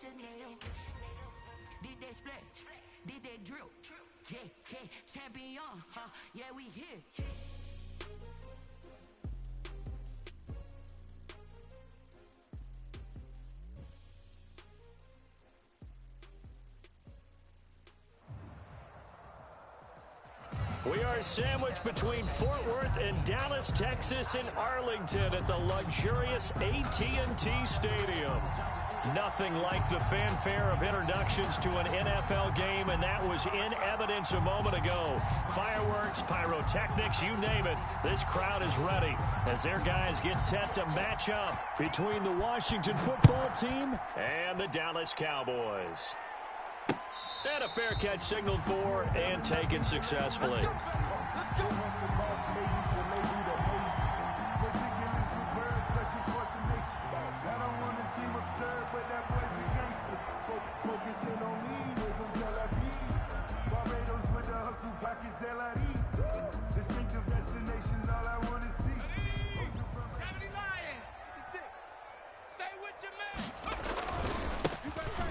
Chanel. Did they split? Did they drill? Yeah, champion, huh? Yeah, we here. We are sandwiched between Fort Worth and Dallas, Texas, in Arlington at the luxurious AT&T Stadium. Nothing like the fanfare of introductions to an NFL game, and that was in evidence a moment ago. Fireworks, pyrotechnics, you name it. This crowd is ready as their guys get set to match up between the Washington football team and the Dallas Cowboys. And a fair catch signaled for and taken successfully.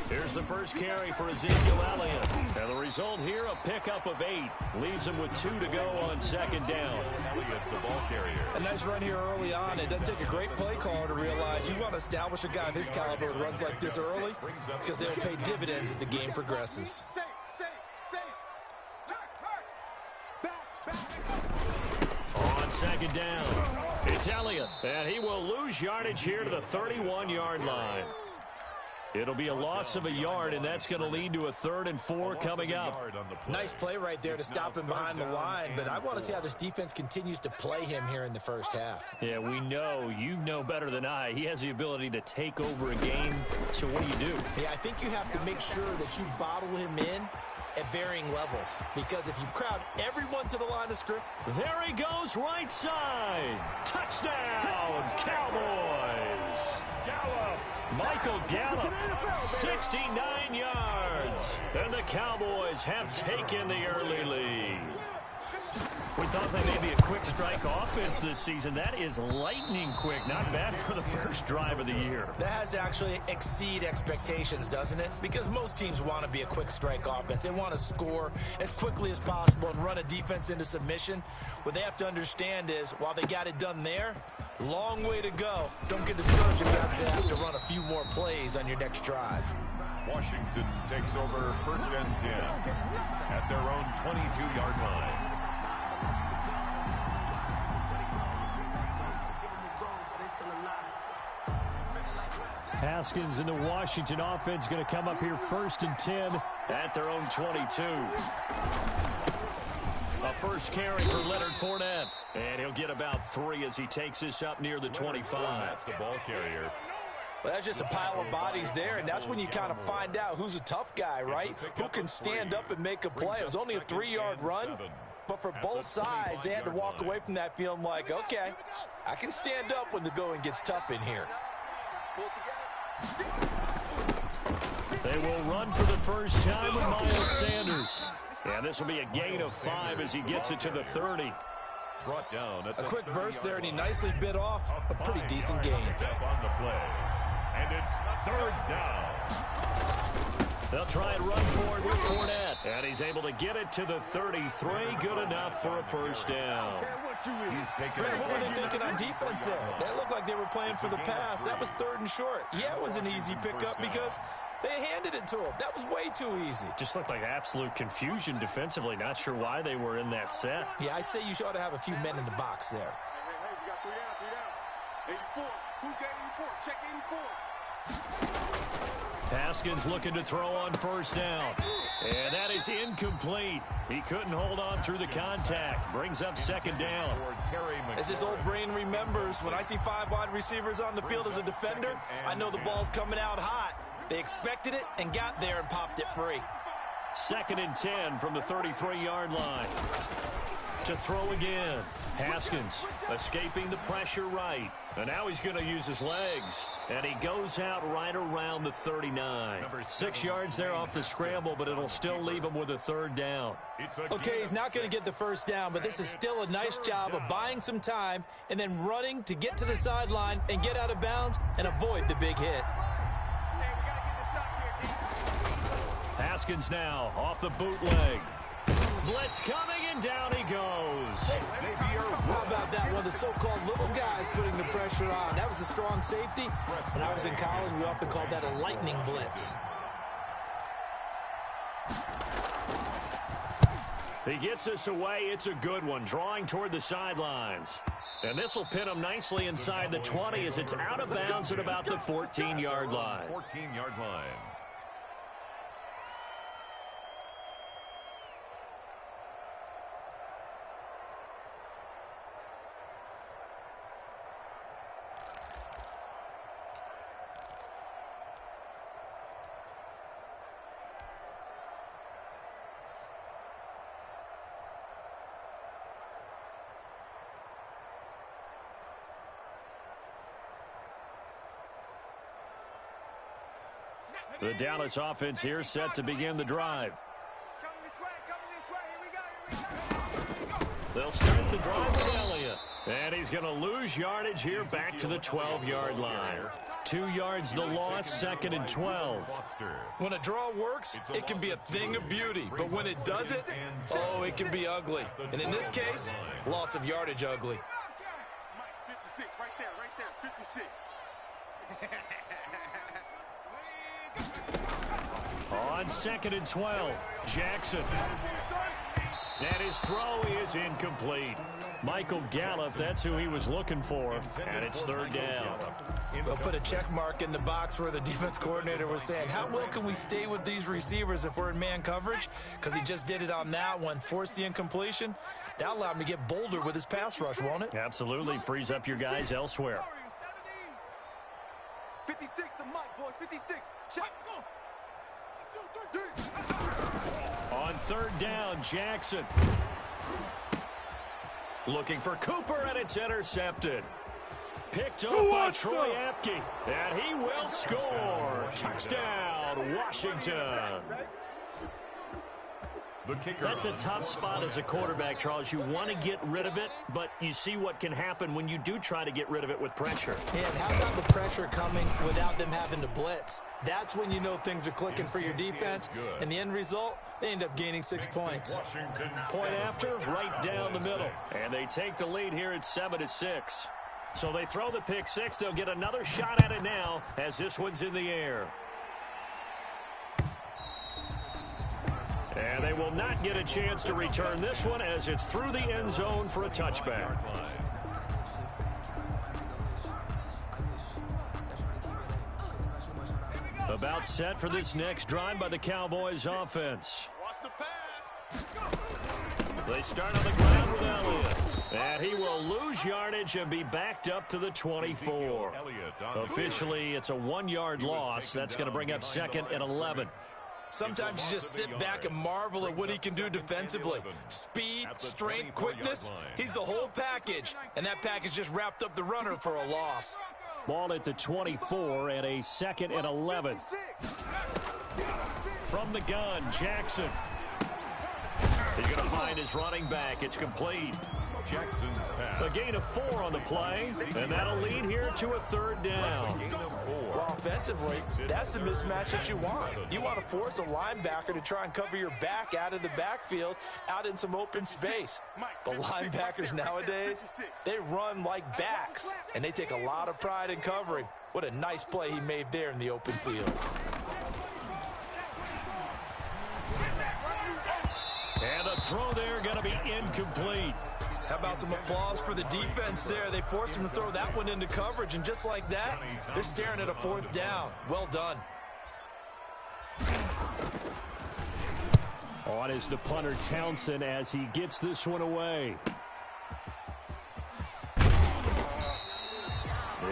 Here's the first carry for Ezekiel Elliott. And the result here, a pickup of 8. Leaves him with 2 to go on second down. Elliott, the ball carrier. A nice run here early on. It doesn't take a great play caller to realize you want to establish a guy of his caliber with runs like this early because they'll pay dividends as the game progresses. On second down, it's Elliott. And he will lose yardage here to the 31-yard line. It'll be a loss of a yard, and that's going to lead to a 3rd and 4 coming up. Nice play right there to stop him behind the line, but I want to see how this defense continues to play him here in the first half. Yeah, we know. You know better than I. He has the ability to take over a game, so what do? Yeah, I think you have to make sure that you bottle him in at varying levels, because if you crowd everyone to the line of scrimmage. There he goes, right side. Touchdown, Cowboys. Michael Gallup, 69 yards. And the Cowboys have taken the early lead. We thought they may be a quick strike offense this season. That is lightning quick. Not bad for the first drive of the year. That has to actually exceed expectations, doesn't it? Because most teams want to be a quick strike offense. They want to score as quickly as possible and run a defense into submission. What they have to understand is, while they got it done there, long way to go. Don't get discouraged if you have to run a few more plays on your next drive. Washington takes over 1st and 10 at their own 22-yard line. Haskins and the Washington offense going to come up here 1st and 10 at their own 22. A first carry for Leonard Fournette. And he'll get about 3 as he takes this up near the 25. The ball carrier. Well, that's just a pile of bodies there, and that's when you kind of find out who's a tough guy, right? Who can stand up and make a play. It was only a 3-yard run, but for both sides, they had to walk away from that feeling like, okay, I can stand up when the going gets tough in here. They will run for the first time with Miles Sanders. And this will be a gain of 5 as he gets it to the 30. Brought down at a quick burst there, and he nicely bit off a pretty decent gain. On the play. And it's 3rd down. They'll try and run forward with Fournette. And he's able to get it to the 33. Good enough for a first down. Brad, what were they thinking on defense there? That looked like they were playing for the pass. That was 3rd and short. Yeah, it was an easy pickup because they handed it to him. That was way too easy. Just looked like absolute confusion defensively. Not sure why they were in that set. Yeah, I'd say you ought to have a few men in the box there. Hey, we got 3 down. 84. Who's got 84? Check 84. Haskins looking to throw on first down. And that is incomplete. He couldn't hold on through the contact. Brings up 2nd down. As his old brain remembers, when I see 5 wide receivers on the field as a defender, I know the ball's coming out hot. They expected it and got there and popped it free. 2nd and 10 from the 33-yard line. To throw again. Haskins escaping the pressure right. And now he's going to use his legs. And he goes out right around the 39. 6 yards there off the scramble, but it'll still leave him with a 3rd down. Okay, he's not going to get the first down, but this is still a nice job of buying some time and then running to get to the sideline and get out of bounds and avoid the big hit. Hey, we got to get this stop here. Haskins now off the bootleg. Blitz coming, and down he goes. How about that one? The so-called little guys putting the pressure on. That was the strong safety. When I was in college, we often called that a lightning blitz. He gets us away. It's a good one, drawing toward the sidelines. And this will pin him nicely inside the 20 as it's out of bounds at about the 14-yard line. 14-yard line. The Dallas offense here set to begin the drive. They'll start the drive with Elliott. And he's going to lose yardage here back to the 12-yard line. 2 yards the loss, 2nd and 12. When a draw works, it can be a thing of beauty. But when it doesn't, oh, it can be ugly. And in this case, loss of yardage ugly. 56, right there, 56. On 2nd and 12, Jackson. And his throw is incomplete. Michael Gallup, that's who he was looking for, and it's 3rd down. They'll put a check mark in the box where the defense coordinator was saying, how well can we stay with these receivers if we're in man coverage? Because he just did it on that one, forced the incompletion. That allowed him to get bolder with his pass rush, won't it? Absolutely, frees up your guys elsewhere. 56, the mic, boys, 56. Check. On 3rd down, Jackson. Looking for Cooper, and it's intercepted. Picked up by Troy Apke, and he will score. Touchdown, Washington. That's a tough spot as a quarterback, Charles. You want to get rid of it, but you see what can happen when you do try to get rid of it with pressure. Yeah, and how about the pressure coming without them having to blitz? That's when you know things are clicking for your defense. And the end result, they end up gaining 6 points. Point after, right down the middle. And they take the lead here at 7-6. So they throw the pick six. They'll get another shot at it now as this one's in the air. And they will not get a chance to return this one as it's through the end zone for a touchback. About set for this next drive by the Cowboys offense. Watch the pass. They start on the ground with Elliott. And he will lose yardage and be backed up to the 24. Officially, it's a 1-yard loss. That's going to bring up 2nd and 11. Sometimes you just sit back and marvel at what he can do defensively. Speed, strength, quickness, he's the whole package. And that package just wrapped up the runner for a loss. Ball at the 24 and a 2nd and 11. From the gun, Jackson. He's going to find his running back. It's complete. Jackson's pass. A gain of 4 on the play, and that'll lead here to a 3rd down. Well, offensively, that's the mismatch that you want. You want to force a linebacker to try and cover your back out of the backfield, out in some open space. The linebackers nowadays, they run like backs, and they take a lot of pride in covering. What a nice play he made there in the open field. And the throw there going to be incomplete. How about some applause for the defense there? They forced him to throw that one into coverage, and just like that, they're staring at a 4th down. Well done. On is the punter Townsend as he gets this one away.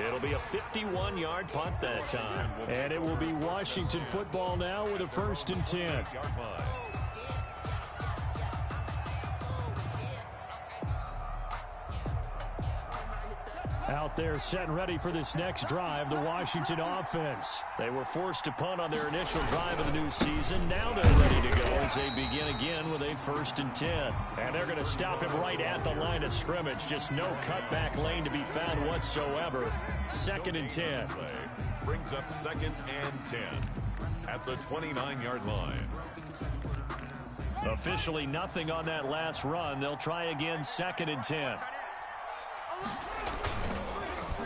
It'll be a 51-yard punt that time. And it will be Washington football now with a 1st and 10. Out there set and ready for this next drive, the Washington offense. They were forced to punt on their initial drive of the new season. Now they're ready to go as they begin again with a 1st and 10. And they're going to stop him right at the line of scrimmage. Just no cutback lane to be found whatsoever. 2nd and 10. Brings up 2nd and 10. at the 29-yard line. Officially nothing on that last run. They'll try again, 2nd and 10.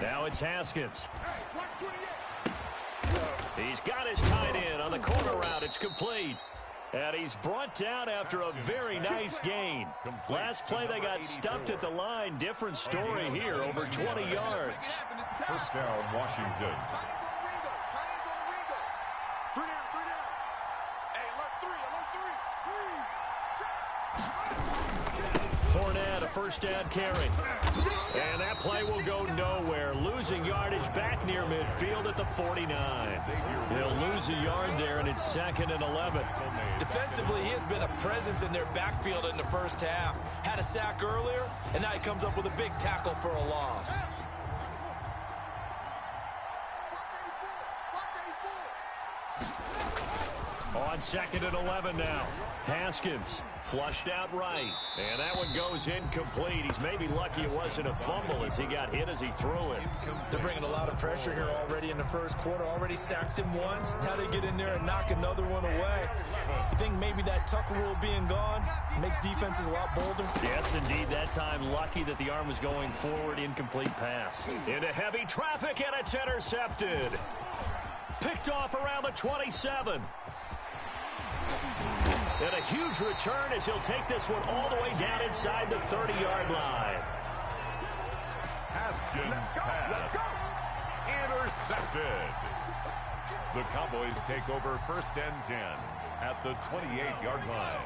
Now it's Haskins. He's got his tight end on the corner route. It's complete. And he's brought down after a very nice gain. Last play they got stuffed at the line. Different story here, over 20 yards. First down, Washington. Fournette, a first down carry. And that play will go nowhere. Losing yardage back near midfield at the 49. He'll lose a yard there, and it's 2nd and 11. Defensively, he has been a presence in their backfield in the first half. Had a sack earlier, and now he comes up with a big tackle for a loss. On 2nd and 11 now. Haskins flushed out right. And that one goes incomplete. He's maybe lucky it wasn't a fumble as he got hit as he threw it. They're bringing a lot of pressure here already in the first quarter. Already sacked him once. Now they get in there and knock another one away. You think maybe that Tucker rule being gone makes defenses a lot bolder? Yes, indeed. That time lucky that the arm was going forward. Incomplete pass. Into heavy traffic, and it's intercepted. Picked off around the 27. And a huge return as he'll take this one all the way down inside the 30-yard line. Haskins pass. Intercepted. The Cowboys take over 1st and 10 at the 28-yard line.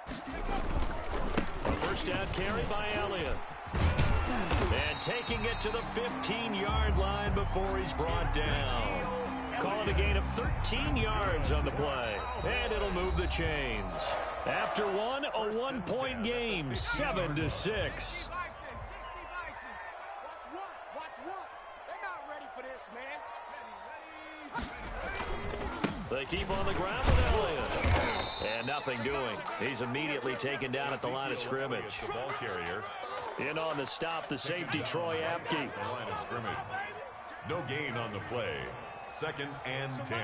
19 A first down carry by Elliott. And taking it to the 15-yard line before he's brought down. Call it a gain of 13 yards on the play. And it'll move the chains. After one, a 1-point game, 7-6. They keep on the ground with Elliott. And nothing doing. He's immediately taken down at the line of scrimmage. The ball carrier. In on the stop, the safety, Troy Apke. Line of scrimmage. No gain on the play. 2nd and 10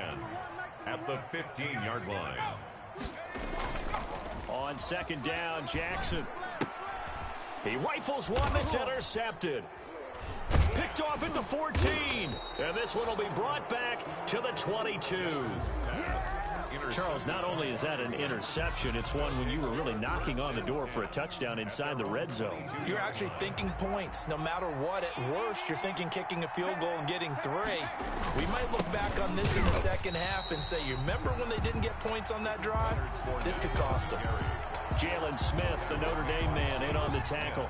at the 15-yard line. On 2nd down, Jackson. He rifles one that's intercepted. Picked off at the 14. And this one will be brought back to the 22. Charles, not only is that an interception, it's one when you were really knocking on the door for a touchdown inside the red zone. You're actually thinking points. No matter what, at worst, you're thinking kicking a field goal and getting 3. We might look back on this in the second half and say, you remember when they didn't get points on that drive? This could cost them. Jalen Smith, the Notre Dame man, in on the tackle.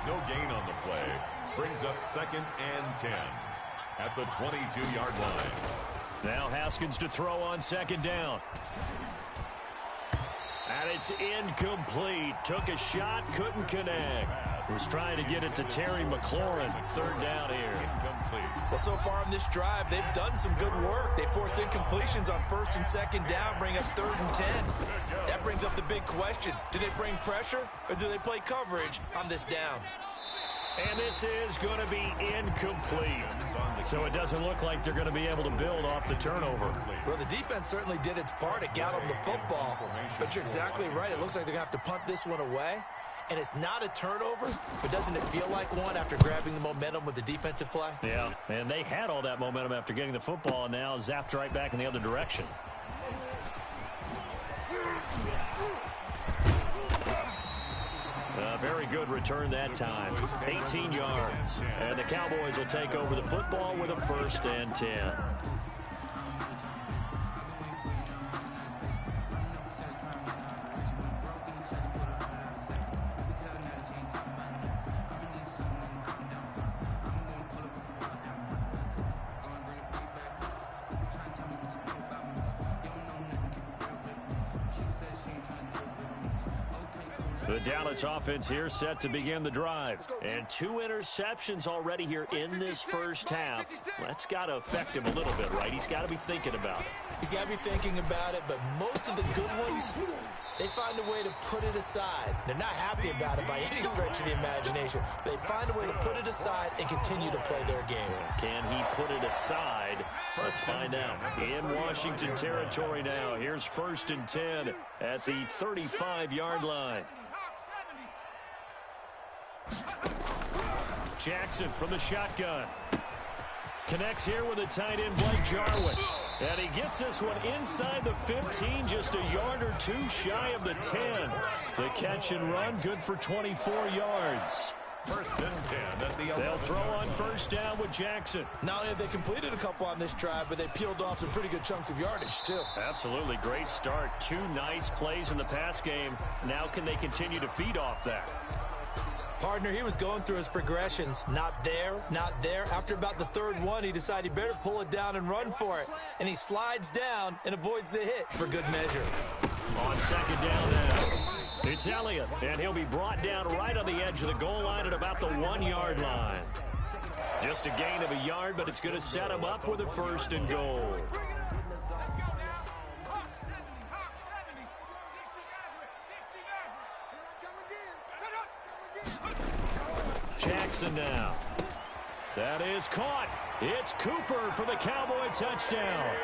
No gain on the play. Brings up 2nd and 10 at the 22-yard line. Now Haskins to throw on 2nd down. And it's incomplete. Took a shot, couldn't connect. Was trying to get it to Terry McLaurin. 3rd down here. Incomplete. Well, so far in this drive, they've done some good work. They force incompletions on 1st and 2nd down, bring up 3rd and 10. That brings up the big question. Do they bring pressure or do they play coverage on this down? And this is going to be incomplete. So it doesn't look like they're going to be able to build off the turnover. Well, the defense certainly did its part. It got them the football. But you're exactly right. It looks like they're going to have to punt this one away. And it's not a turnover, but doesn't it feel like one after grabbing the momentum with the defensive play? Yeah, and they had all that momentum after getting the football and now zapped right back in the other direction. A very good return that time. 18 yards. And the Cowboys will take over the football with a 1st and 10. The Dallas offense here set to begin the drive. And 2 interceptions already here in this first half. That's got to affect him a little bit, right? He's got to be thinking about it. He's got to be thinking about it, but most of the good ones they find a way to put it aside. They're not happy about it by any stretch of the imagination. They find a way to put it aside and continue to play their game. Can he put it aside? Let's find out. In Washington territory now. Here's 1st and 10 at the 35-yard line. Jackson from the shotgun. Connects here with a tight end, Blake Jarwin. And he gets this one inside the 15, just a yard or two shy of the 10. The catch and run, good for 24 yards. 1st and 10 at the 11. They'll throw on 1st down with Jackson. Not only have they completed a couple on this drive, but they peeled off some pretty good chunks of yardage, too. Absolutely great start. 2 nice plays in the pass game. Now can they continue to feed off that? Partner, he was going through his progressions. Not there, not there. After about the 3rd one, he decided he better pull it down and run for it. And he slides down and avoids the hit for good measure. On 2nd down now, it's Elliott. And he'll be brought down right on the edge of the goal line at about the 1-yard line. Just a gain of a yard, but it's going to set him up with a 1st and goal. Jackson now. That is caught. It's Cooper for the Cowboy touchdown.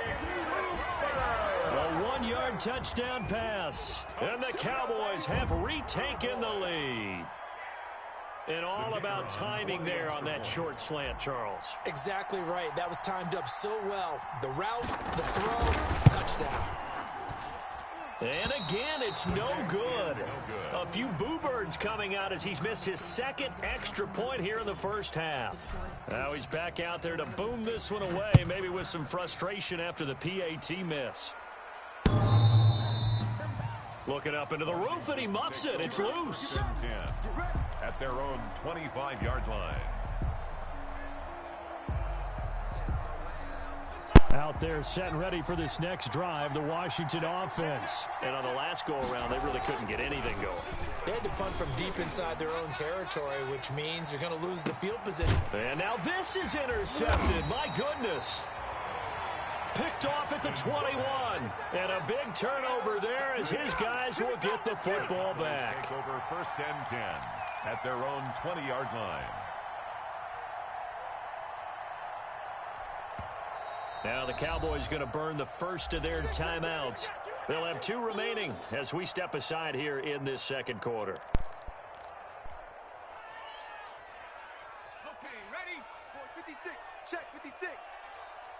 A 1-yard touchdown pass. And the Cowboys have retaken the lead. And all about timing there on that short slant, Charles. Exactly right. That was timed up so well. The route, the throw, touchdown. And again, it's no good. A few boo birds coming out as he's missed his 2nd extra point here in the 1st half. Now he's back out there to boom this one away, maybe with some frustration after the PAT miss. Looking up into the roof, and he muffs it. It's loose. 10 at their own 25-yard line. Out there set and ready for this next drive, the Washington offense. And on the last go-around, they really couldn't get anything going. They had to punt from deep inside their own territory, which means you're going to lose the field position. And now this is intercepted. My goodness. Picked off at the 21. And a big turnover there as his guys will get the football back. Take over 1st and 10 at their own 20-yard line. Now the Cowboys going to burn the first of their timeouts. They'll have 2 remaining as we step aside here in this 2nd quarter. Okay, ready? 56. Check 56.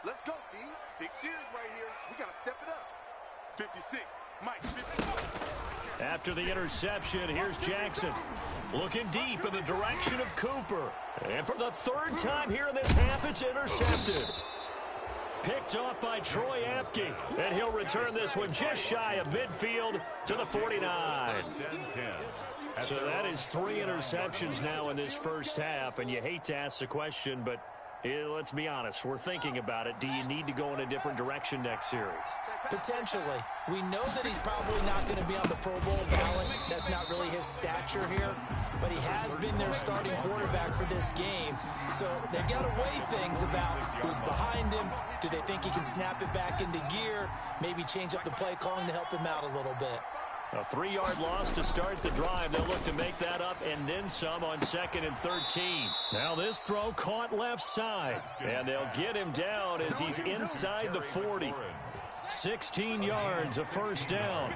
Let's go, D. Big series right here. We got to step it up. 56. Mike, 54. After the interception, here's Jackson. Looking deep in the direction of Cooper. And for the 3rd time here in this half, it's intercepted. Picked off by Troy Apke. And he'll return this one just shy of midfield to the 49. So that is 3 interceptions now in this 1st half. And you hate to ask the question, but let's be honest. We're thinking about it. Do you need to go in a different direction next series? Potentially. We know that he's probably not going to be on the Pro Bowl ballot. That's not really his stature here. But he has been their starting quarterback for this game. So they've got to weigh things about who's behind him. Do they think he can snap it back into gear? Maybe change up the play calling to help him out a little bit. A 3-yard loss to start the drive. They'll look to make that up and then some on 2nd and 13. Now this throw caught left side. And they'll get him down as he's inside the 40. 16 yards, a 1st down.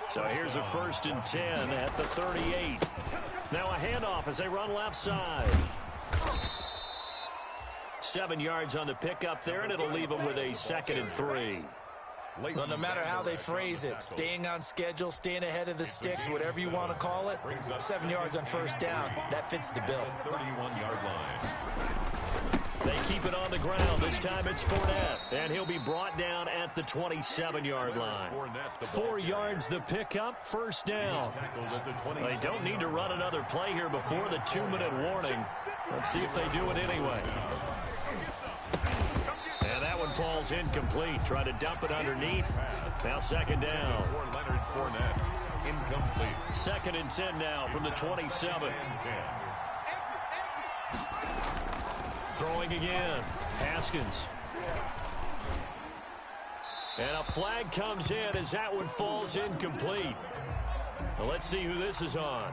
So here's a 1st and 10 at the 38. Now a handoff as they run left side. 7 yards on the pickup there, and it'll leave them with a 2nd and 3. Well, no matter how they phrase it, staying on schedule, staying ahead of the sticks, whatever you want to call it, 7 yards on 1st down, that fits the bill. 31-yard line. They keep it on the ground. This time it's Fournette, and he'll be brought down at the 27-yard line. 4 yards the pickup, 1st down. They don't need to run another play here before the 2-minute warning. Let's see if they do it anyway. And that one falls incomplete. Try to dump it underneath. Now 2nd down. Incomplete. 2nd and 10 now from the 27. Throwing again. Haskins. And a flag comes in as that one falls incomplete. Well, let's see who this is on.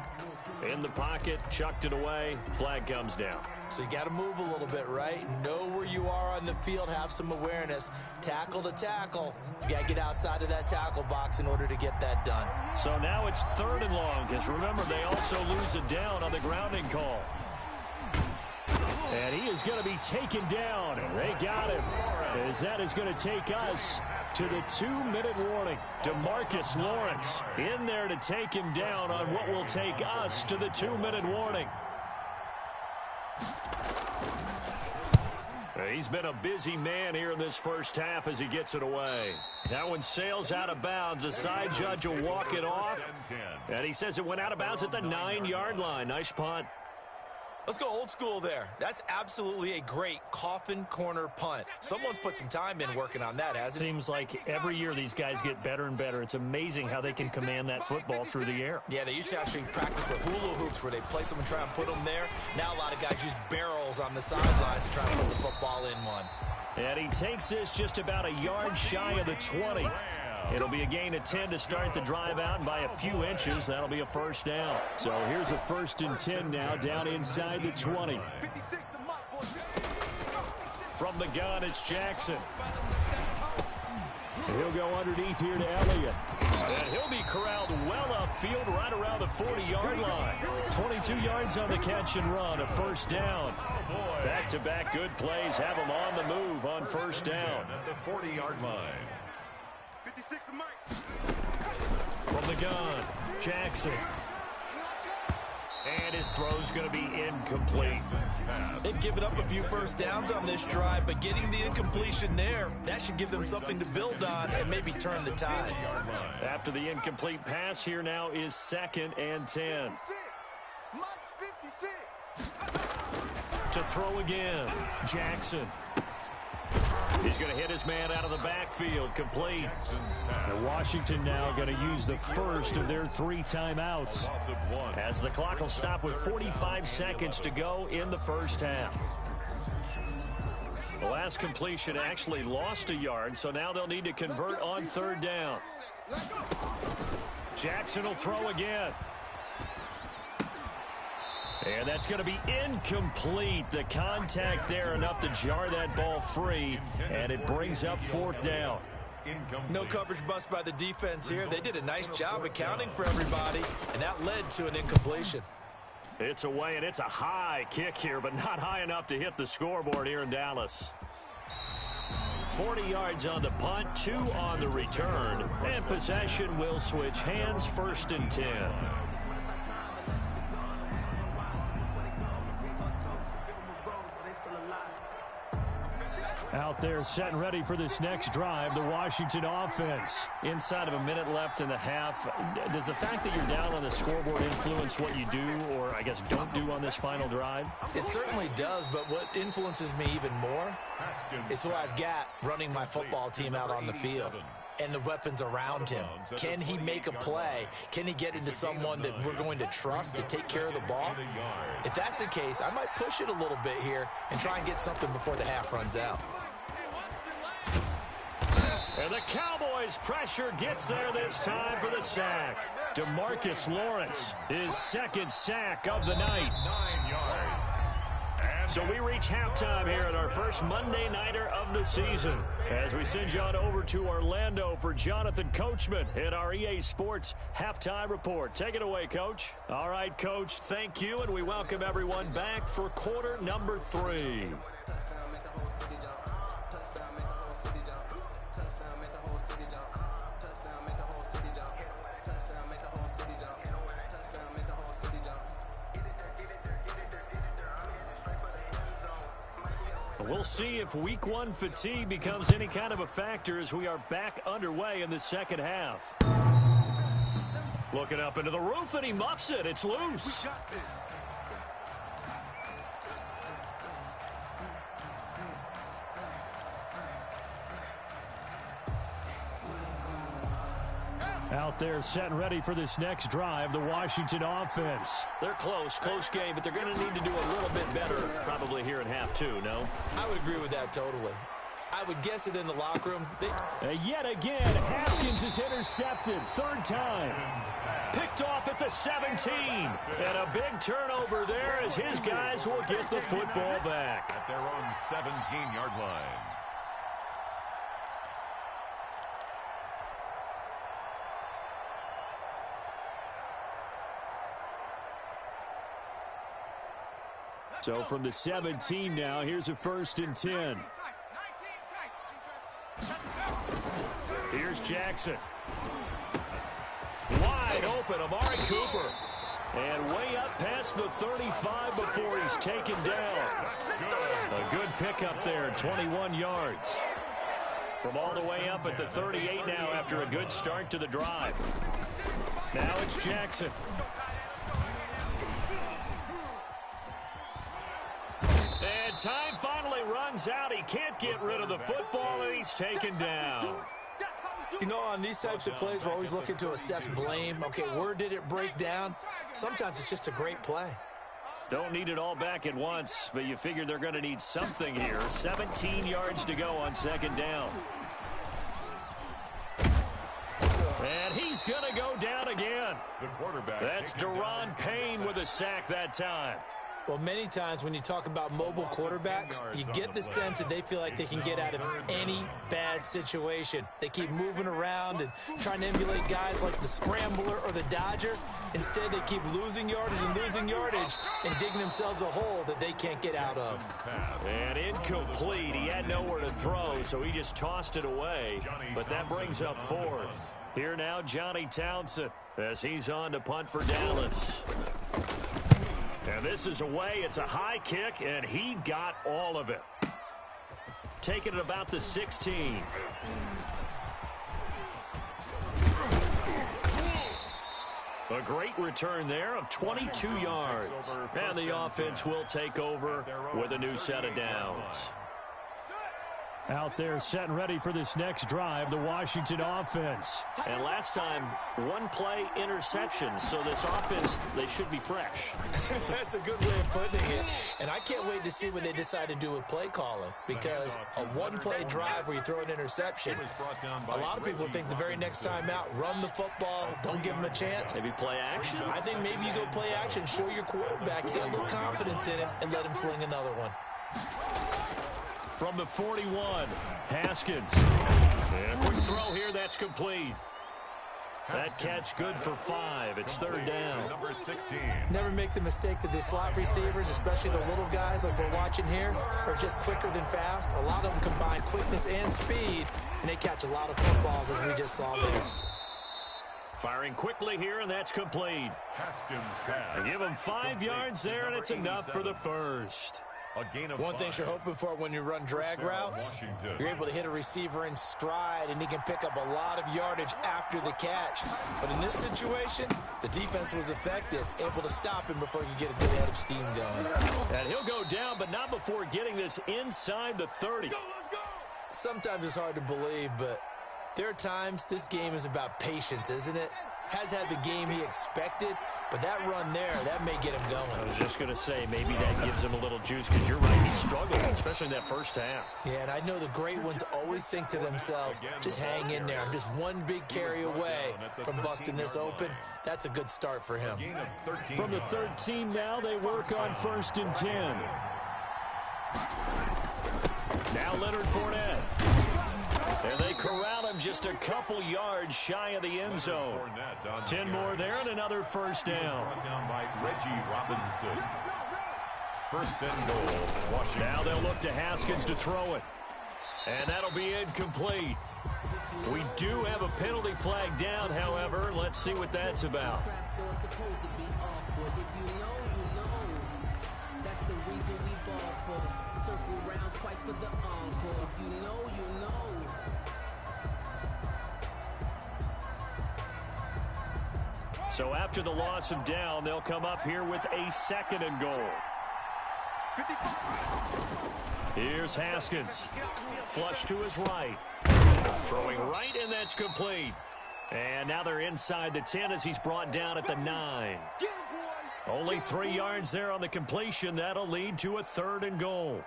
In the pocket, chucked it away, flag comes down. So you got to move a little bit, right? Know where you are on the field, have some awareness. Tackle to tackle. You got to get outside of that tackle box in order to get that done. So now it's 3rd and long, because remember, they also lose a down on the grounding call. And he is going to be taken down, and they got him. As that is going to take us to the 2-minute warning. DeMarcus Lawrence in there to take him down on what will take us to the 2-minute warning. He's been a busy man here in this first half as he gets it away. That one sails out of bounds. The side judge will walk it off. And he says it went out of bounds at the 9-yard line. Nice punt. Let's go old school there. That's absolutely a great coffin corner punt. Someone's put some time in working on that, hasn't it? Seems like every year these guys get better and better. It's amazing how they can command that football through the air. Yeah, they used to actually practice with hula hoops where they place them and try and put them there. Now a lot of guys use barrels on the sidelines to try and put the football in one. And he takes this just about a yard shy of the 20. It'll be a gain of 10 to start the drive out, and by a few inches, that'll be a first down. So here's a 1st and 10 now, down inside the 20. From the gun, it's Jackson. And he'll go underneath here to Elliott. And he'll be corralled well upfield right around the 40-yard line. 22 yards on the catch and run, a first down. Back-to-back good plays have him on the move on first down. At the 40-yard line. From the gun, Jackson. And his throw's going to be incomplete. They've given up a few first downs on this drive, but getting the incompletion there, that should give them something to build on and maybe turn the tide. After the incomplete pass, here now is 2nd and 10. To throw again, Jackson. He's going to hit his man out of the backfield, complete. And Washington now going to use the first of their 3 timeouts as the clock will stop with 45 seconds to go in the first half. The last completion actually lost a yard, so now they'll need to convert on 3rd down. Jackson will throw again. And that's going to be incomplete. The contact there enough to jar that ball free, and it brings up 4th down. No coverage bust by the defense here. They did a nice job accounting for everybody, and that led to an incompletion. It's away, and it's a high kick here, but not high enough to hit the scoreboard here in Dallas. 40 yards on the punt, 2 on the return, and possession will switch hands, 1st and 10. Out there set and ready for this next drive, the Washington offense. Inside of a minute left in the half, does the fact that you're down on the scoreboard influence what you do, or I guess don't do on this final drive? It certainly does, but what influences me even more is who I've got running my football team out on the field and the weapons around him. Can he make a play? Can he get into someone that we're going to trust to take care of the ball? If that's the case, I might push it a little bit here and try and get something before the half runs out. And the Cowboys' pressure gets there this time for the sack. DeMarcus Lawrence, his 2nd sack of the night. 9 yards. So we reach halftime here at our first Monday Nighter of the season as we send you on over to Orlando for Jonathan Coachman at our EA Sports Halftime Report. Take it away, Coach. All right, Coach, thank you, and we welcome everyone back for quarter number 3. We'll see if week 1 fatigue becomes any kind of a factor as we are back underway in the second half. Looking up into the roof, and he muffs it. It's loose. Out there set and ready for this next drive, the Washington offense. They're close game, but they're going to need to do a little bit better probably here in half 2, no? I would agree with that totally. I would guess it in the locker room. Yet again, Haskins is intercepted. Third time. Picked off at the 17. And a big turnover there as his guys will get the football back. At their own 17-yard line. So from the 17 now, here's a 1st and 10. Here's Jackson. Wide open, Amari Cooper. And way up past the 35 before he's taken down. A good pickup there, 21 yards. From all the way up at the 38 now after a good start to the drive. Now it's Jackson. And time finally runs out. He can't get rid of the football, and he's taken down. You know, on these types of plays, we're always looking to assess blame. Okay, where did it break down? Sometimes it's just a great play. Don't need it all back at once, but you figure they're going to need something here. 17 yards to go on 2nd down. And he's going to go down again. The quarterback. That's Daron Payne with a sack that time. Well, many times when you talk about mobile quarterbacks, you get the sense that they feel like they can get out of any bad situation. They keep moving around and trying to emulate guys like the Scrambler or the Dodger. Instead, they keep losing yardage and digging themselves a hole that they can't get out of. And incomplete. He had nowhere to throw, so he just tossed it away. But that brings up 4th. Here now, Johnny Townsend, as he's on to punt for Dallas. And this is away. It's a high kick, and he got all of it. Taking it about the 16. A great return there of 22 yards. And the offense will take over with a new set of downs. Out there set and ready for this next drive, the Washington offense. And last time, 1 play interception, so this offense, they should be fresh. That's a good way of putting it. And I can't wait to see what they decide to do with play calling, because a 1-play drive where you throw an interception, a lot of people think the very next time out, run the football, don't give them a chance. Maybe play action? I think maybe you go play action, show your quarterback, you got a little confidence in him, and let him fling another one. From the 41, Haskins. And a quick throw here, that's complete. That catch good for 5. It's 3rd down. Number 16. Never make the mistake that the slot receivers, especially the little guys like we're watching here, are just quicker than fast. A lot of them combine quickness and speed, and they catch a lot of footballs, as we just saw there. Firing quickly here, and that's complete. Haskins pass. Give him 5 yards there, and it's enough for the 1st. One thing you're hoping for when you run drag routes, you're able to hit a receiver in stride, and he can pick up a lot of yardage after the catch. But in this situation, the defense was effective, able to stop him before you get a good head of steam going. And he'll go down, but not before getting this inside the 30. Sometimes it's hard to believe, but there are times this game is about patience, isn't it? Has had the game he expected, but that run there, that may get him going. I was just going to say, maybe that gives him a little juice, because you're right, he struggled, especially in that first half. Yeah, and I know the great ones always think to themselves, just hang in there. I'm just one big carry away from busting this open. That's a good start for him. From the 13 now, they work on 1st and 10. Now Leonard Fournette. And they corral him just a couple yards shy of the end zone. 10 more there and another 1st down. By Reggie Robinson. 1st and goal, Washington. Now they'll look to Haskins to throw it. And that'll be incomplete. We do have a penalty flag down, however. Let's see what that's about. So after the loss of down, they'll come up here with a 2nd and goal. Here's Haskins. Flush to his right. Throwing right, and that's complete. And now they're inside the 10 as he's brought down at the 9. Only 3 yards there on the completion. That'll lead to a 3rd and goal.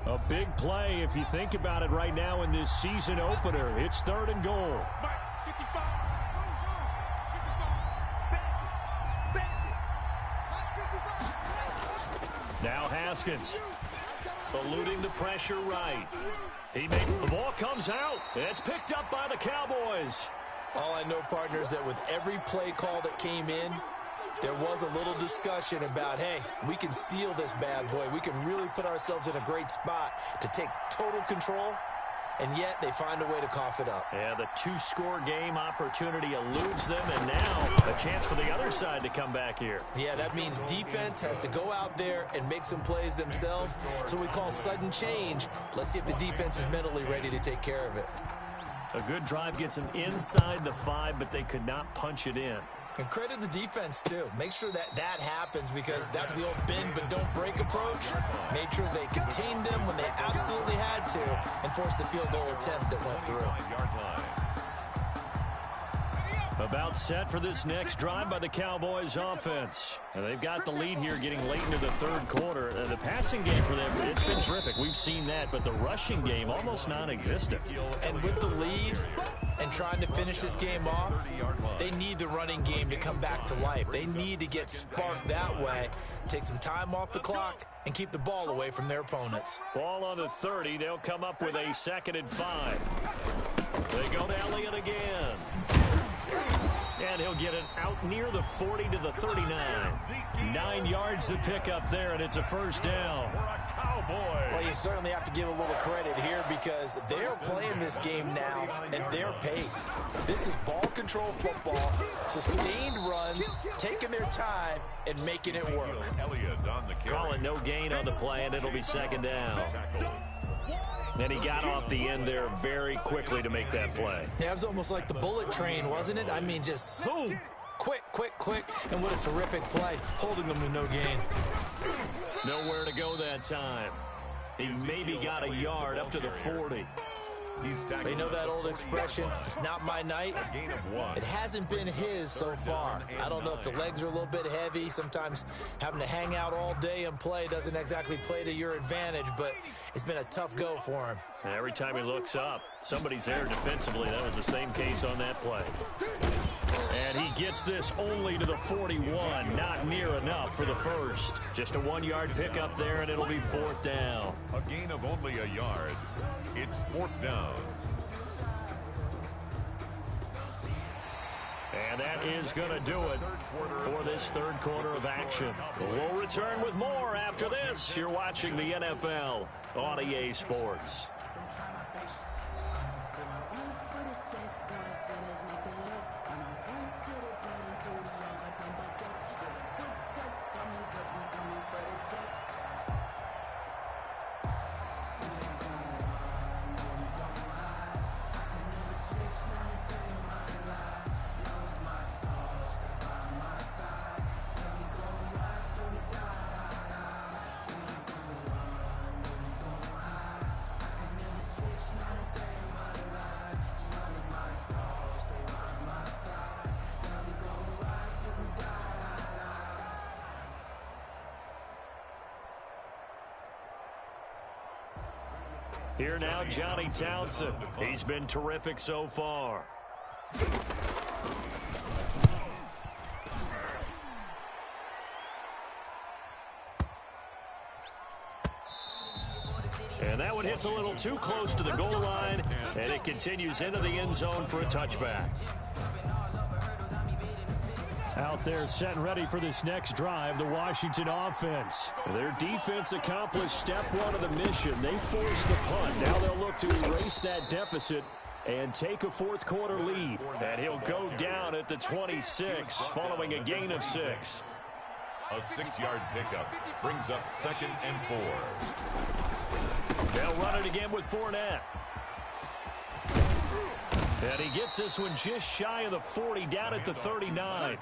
A big play if you think about it right now in this season opener. It's 3rd and goal. Now Haskins eluding the pressure right. The ball comes out. It's picked up by the Cowboys. All I know, partner, is that with every play call that came in, there was a little discussion about, hey, we can seal this bad boy. We can really put ourselves in a great spot to take total control, and yet they find a way to cough it up. Yeah, the 2-score game opportunity eludes them, and now a chance for the other side to come back here. Yeah, that means defense has to go out there and make some plays themselves. So we call sudden change. Let's see if the defense is mentally ready to take care of it. A good drive gets them inside the 5, but they could not punch it in. And credit the defense, too. Make sure that happens, because that's the old bend but don't break approach. Made sure they contained them when they absolutely had to and forced the field goal attempt that went through. About set for this next drive by the Cowboys offense. And they've got the lead here getting late into the 3rd quarter. The passing game for them, it's been terrific. We've seen that, but the rushing game almost non-existent. And with the lead and trying to finish this game off, they need the running game to come back to life. They need to get sparked that way, take some time off the clock, and keep the ball away from their opponents. Ball on the 30. They'll come up with a 2nd and 5. They go to Elliott again. And he'll get it out near the 40 to the 39. 9 yards to pick up there, and it's a 1st down. Well, you certainly have to give a little credit here, because they're playing this game now at their pace. This is ball control football, sustained runs, taking their time, and making it work. Calling no gain on the play, and it'll be 2nd down. And he got off the end there very quickly to make that play. Yeah, it was almost like the bullet train, wasn't it? I mean, just zoom, quick, and what a terrific play, holding them to no gain. Nowhere to go that time. He maybe got a yard up to the 40. They know that old expression, it's not my night. It hasn't been his so far. I don't know if the legs are a little bit heavy. Sometimes having to hang out all day and play doesn't exactly play to your advantage, but it's been a tough go for him. Every time he looks up, somebody's there defensively. That was the same case on that play. And he gets this only to the 41. Not near enough for the 1st. Just a 1-yard pickup there, and it'll be 4th down. A gain of only a yard. It's 4th down. And that is going to do it for this 3rd quarter of action. We'll return with more after this. You're watching the NFL on EA Sports. Here now, Johnny Townsend. He's been terrific so far. And that one hits a little too close to the goal line, and it continues into the end zone for a touchback. Out there set and ready for this next drive, the Washington offense. Their defense accomplished step 1 of the mission. They forced the punt. Now they'll look to erase that deficit and take a 4th quarter lead. And he'll go down at the 26 following a gain of 6. A 6-yard pickup brings up 2nd and 4. They'll run it again with Fournette. And he gets this one just shy of the 40, down at the 39.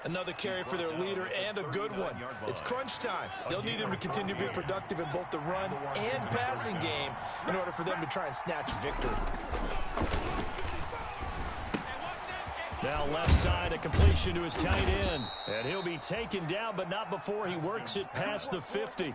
Another carry for their leader, and a good one. It's crunch time. They'll need him to continue to be productive in both the run and passing game in order for them to try and snatch victory. Now left side, a completion to his tight end. And he'll be taken down, but not before he works it past the 50.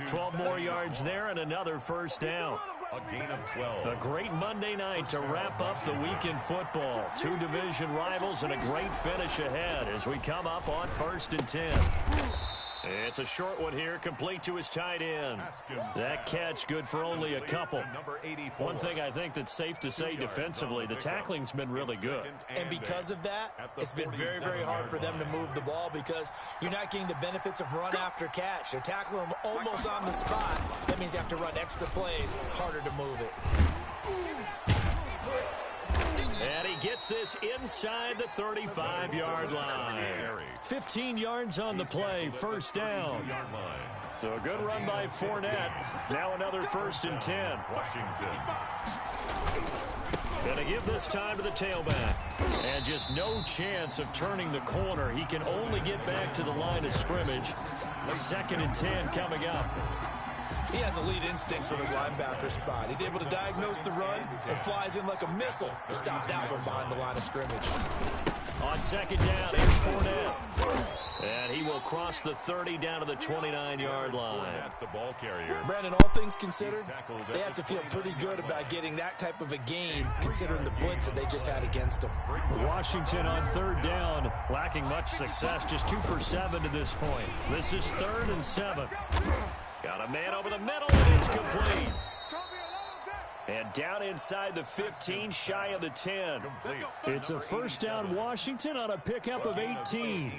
12 more yards there and another first down. A gain of 12. A great Monday night to wrap up the week in football. Two division rivals and a great finish ahead as we come up on 1st and 10. It's a short one here, complete to his tight end. That catch good for only a couple. One thing I think that's safe to say defensively, the tackling's been really good. And because of that, it's been very, very hard for them to move the ball because you're not getting the benefits of run after catch. They're tackling them almost on the spot. That means you have to run extra plays, harder to move it. And he gets this inside the 35-yard line. 15 yards on the play, first down. So a good run by Fournette. Now another 1st and 10. Washington. Going to give this time to the tailback. And just no chance of turning the corner. He can only get back to the line of scrimmage. A 2nd and 10 coming up. He has elite instincts from his linebacker spot. He's able to diagnose the run and flies in like a missile to stop that one behind the line of scrimmage. On 2nd down, here's Fournette. And he will cross the 30 down to the 29-yard line. The ball carrier. Brandon, all things considered, they have to feel pretty good about getting that type of a gain considering the blitz that they just had against them. Washington on 3rd down, lacking much success, just 2 for 7 to this point. This is 3rd and 7. Got a man over the middle, and it's complete. And down inside the 15, shy of the 10. It's a first down Washington on a pickup of 18.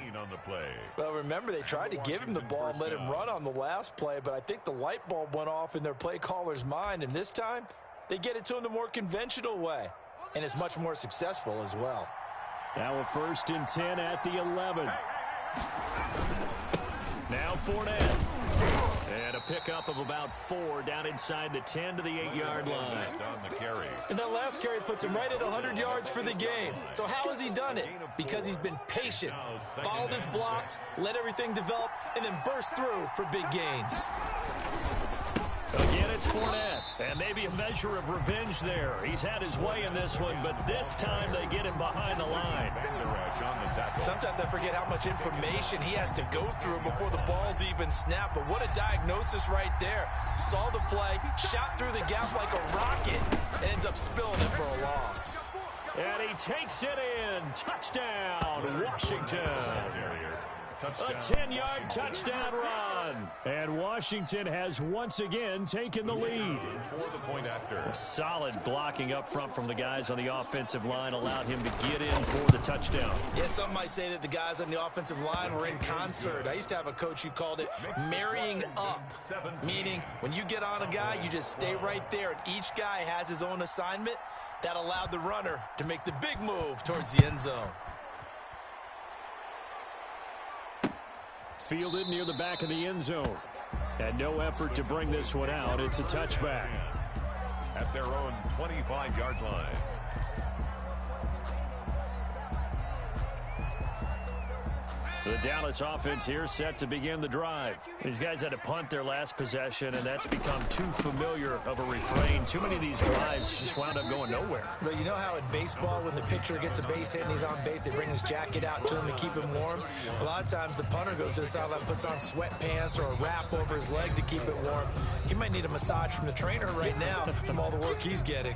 Well, remember, they tried to give him the ball and let him run on the last play, but I think the light bulb went off in their play caller's mind, and this time, they get it to him the more conventional way, and it's much more successful as well. Now a 1st and 10 at the 11. Now Fournette. And a pickup of about 4 down inside the 10 to the 8-yard line. And that last carry puts him right at 100 yards for the game. So how has he done it? Because he's been patient, followed his blocks, let everything develop, and then burst through for big gains. Again, it's Fournette, and maybe a measure of revenge there. He's had his way in this one, but this time they get him behind the line. Sometimes I forget how much information he has to go through before the ball's even snapped, but what a diagnosis right there. Saw the play, shot through the gap like a rocket, and ends up spilling it for a loss. And he takes it in. Touchdown, Washington. A 10-yard touchdown run. And Washington has once again taken the lead. Solid blocking up front from the guys on the offensive line allowed him to get in for the touchdown. Yeah, some might say that the guys on the offensive line were in concert. I used to have a coach who called it marrying up, meaning when you get on a guy, you just stay right there, and each guy has his own assignment. That allowed the runner to make the big move towards the end zone. Fielded near the back of the end zone. And no effort to bring this one out. It's a touchback. At their own 25-yard line. The Dallas offense here set to begin the drive. These guys had to punt their last possession, and that's become too familiar of a refrain. Too many of these drives just wound up going nowhere. But you know how in baseball, when the pitcher gets a base hit and he's on base, they bring his jacket out to him to keep him warm? A lot of times the punter goes to the sideline, puts on sweatpants or a wrap over his leg to keep it warm. He might need a massage from the trainer right now from all the work he's getting.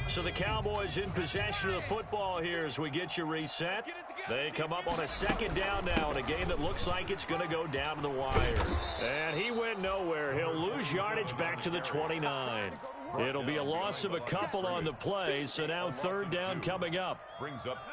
So the Cowboys in possession of the football here as we get you reset. They come up on a 2nd down now in a game that looks like it's going to go down to the wire. And he went nowhere. He'll lose yardage back to the 29. It'll be a loss of a couple on the play, so now 3rd down coming up.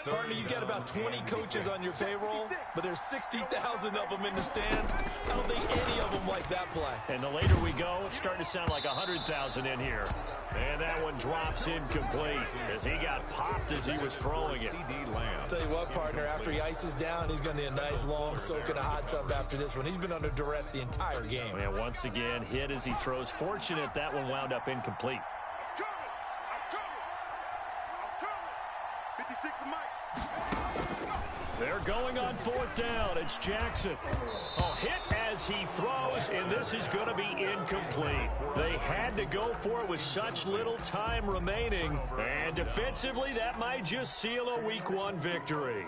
Partner, you got about 20 coaches on your payroll, but there's 60,000 of them in the stands. I don't think any of them like that play. And the later we go, it's starting to sound like 100,000 in here. And that one drops incomplete as he got popped as he was throwing it. I'll tell you what, partner, after he ices down, he's going to need a nice long soak in a hot tub after this one. He's been under duress the entire game. And once again, hit as he throws. Fortunate that one wound up incomplete. They're going on 4th down. It's Jackson. Oh, hit as he throws, and this is going to be incomplete. They had to go for it with such little time remaining, and defensively, that might just seal a Week 1 victory.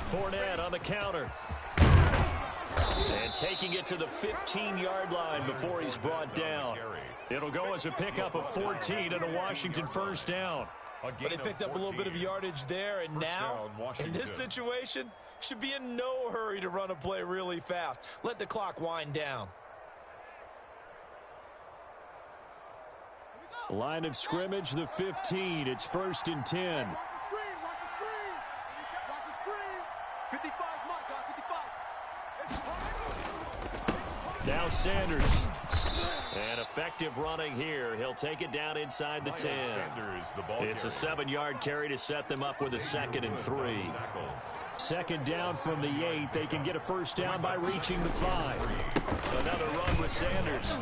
Fournette on the counter. And taking it to the 15-yard line before he's brought down. It'll go as a pickup of 14 and a Washington first down. But they picked up a little bit of yardage there, and now, in this situation, should be in no hurry to run a play really fast. Let the clock wind down. Line of scrimmage, the 15. It's 1st and 10. Now Sanders. And effective running here. He'll take it down inside the 10. It's a 7-yard carry to set them up with a 2nd and 3. 2nd down from the 8. They can get a first down by reaching the 5. Another run with Sanders.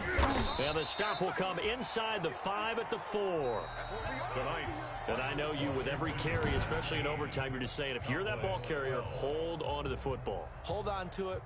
And the stop will come inside the 5 at the 4. And I know you, with every carry, especially in overtime, you're just saying, if you're that ball carrier, hold on to the football. Hold on to it.